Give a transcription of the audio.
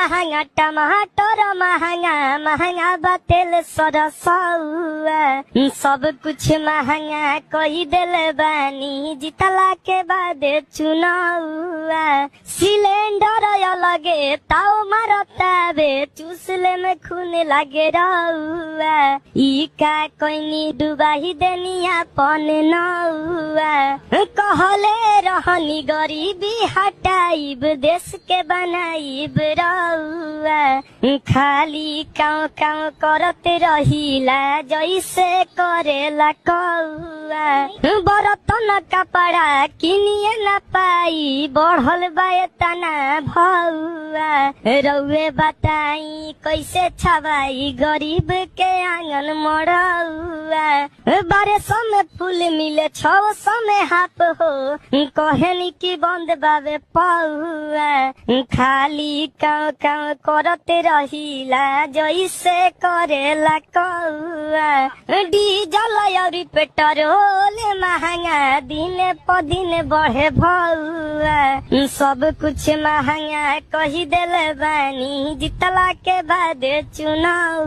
महंगा टमाटर महंगा महंगा बा तेल सरसौआ सब कुछ महंगा कही दिल बानी जितला के बाद चुनावा सिलेंडर लगे ताव मारतावे चूसले में खून लागे रहुआ ई का कोई डुबाही देनिया पन नौआ कहले रहनी गरीबी हटाइब देश के बनाइब रहुआ खाली काव काव करते रहिला जैसे करेला कौआ बरतन कपड़ा किनिए न पाई बढ़ल बा तना भौआ रउए बताई कैसे छवाई गरीब के आंगन मरौआ 1200 में फूल मिले 600 में हाफ हो कहनी की बंद बावे पौआ खाली काव काव करते रहिला जैसे करेला कौआ डीजल और पेट्रोल महंगा दिन प दिन बढ़े भौआ सब कुछ महंगा कही दिल बानी जितला के बाद चुनाव।